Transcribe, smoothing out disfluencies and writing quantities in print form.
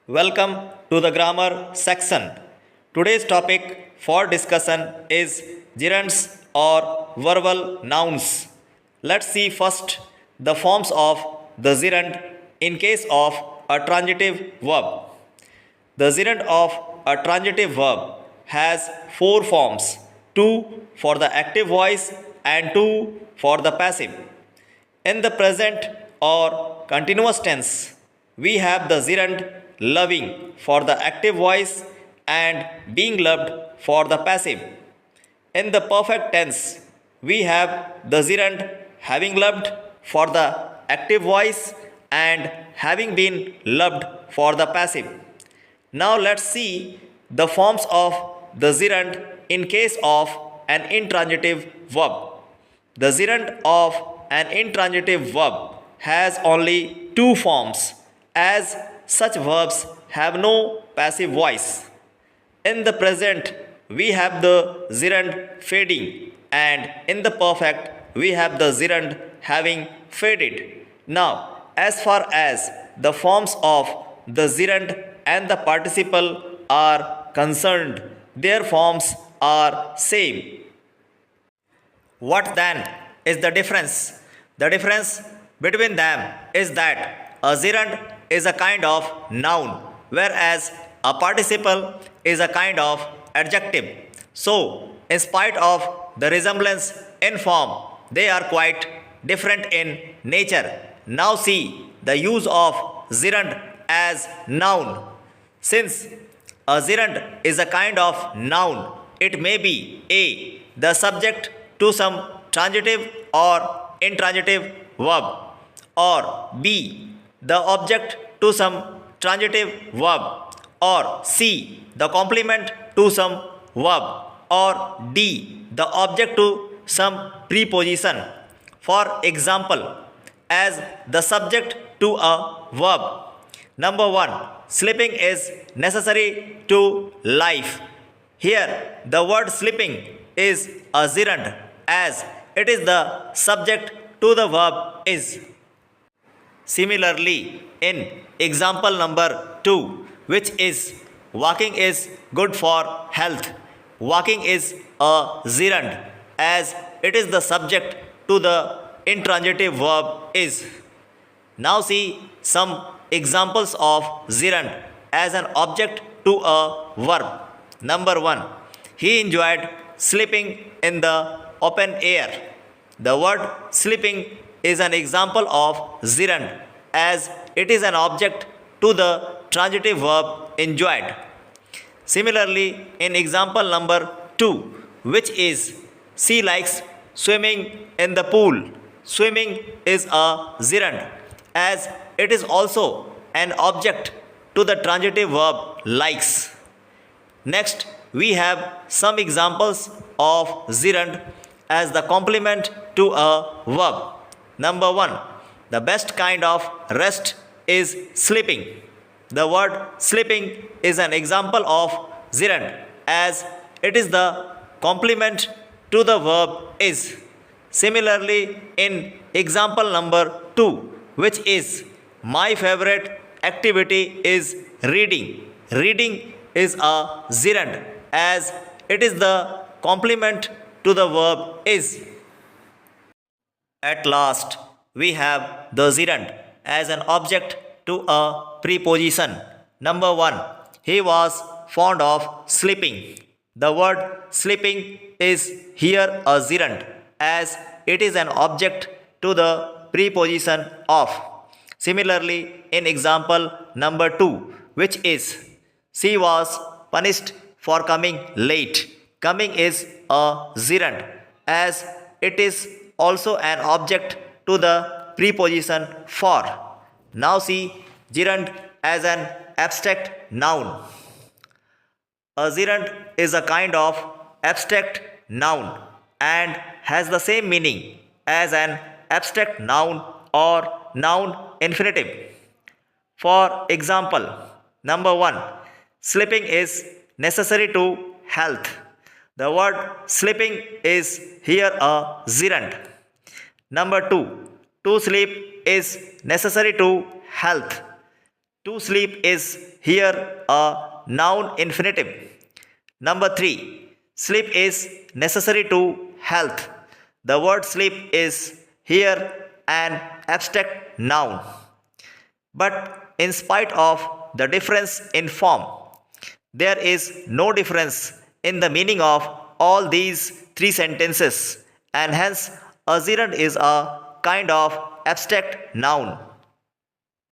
Welcome to the grammar section. Today's topic for discussion is gerunds or verbal nouns. Let's see first the forms of the gerund in case of a transitive verb. The gerund of a transitive verb has four forms, two for the active voice and two for the passive. In the present or continuous tense, we have the gerund loving for the active voice and being loved for the passive. In the perfect tense, we have the gerund having loved for the active voice and having been loved for the passive. Now let's see the forms of the gerund in case of an intransitive verb. The gerund of an intransitive verb has only two forms, as such verbs have no passive voice. In the present, we have the gerund fading, and in the perfect, we have the gerund having faded. Now, as far as the forms of the gerund and the participle are concerned, their forms are same. What then is the difference? The difference between them is that a gerund is a kind of noun, whereas a participle is a kind of adjective. So, in spite of the resemblance in form, they are quite different in nature. Now see the use of gerund as noun. Since a gerund is a kind of noun, it may be A. the subject to some transitive or intransitive verb, or B. the object to some transitive verb, or C. the complement to some verb, or D. the object to some preposition. For example, as the subject to a verb. Number 1. Sleeping is necessary to life. Here, the word sleeping is a gerund, as it is the subject to the verb is. Similarly, in example number 2, which is walking is good for health, walking is a gerund, as it is the subject to the intransitive verb is. Now see some examples of gerund as an object to a verb. Number 1. He enjoyed sleeping in the open air. The word sleeping is an example of gerund, as it is an object to the transitive verb enjoyed. Similarly, in example number 2, which is she likes swimming in the pool. Swimming is a gerund, as it is also an object to the transitive verb likes. Next, we have some examples of gerund as the complement to a verb. Number 1. The best kind of rest is sleeping. The word sleeping is an example of gerund, as it is the complement to the verb is. Similarly, in example number 2, which is my favorite activity is reading. Reading is a gerund, as it is the complement to the verb is. At last, we have the gerund as an object to a preposition. Number 1. He was fond of sleeping. The word sleeping is here a gerund, as it is an object to the preposition of. Similarly, in example number 2, which is she was punished for coming late. Coming is a gerund, as it is also an object to the preposition for. Now see gerund as an abstract noun. A gerund is a kind of abstract noun and has the same meaning as an abstract noun or noun infinitive. For example, number 1. Sleeping is necessary to health. The word sleeping is here a gerund. Number 2. To sleep is necessary to health. To sleep is here a noun infinitive. Number 3. Sleep is necessary to health. The word sleep is here an abstract noun. But in spite of the difference in form, there is no difference in the meaning of all these three sentences, and hence a gerund is a kind of abstract noun.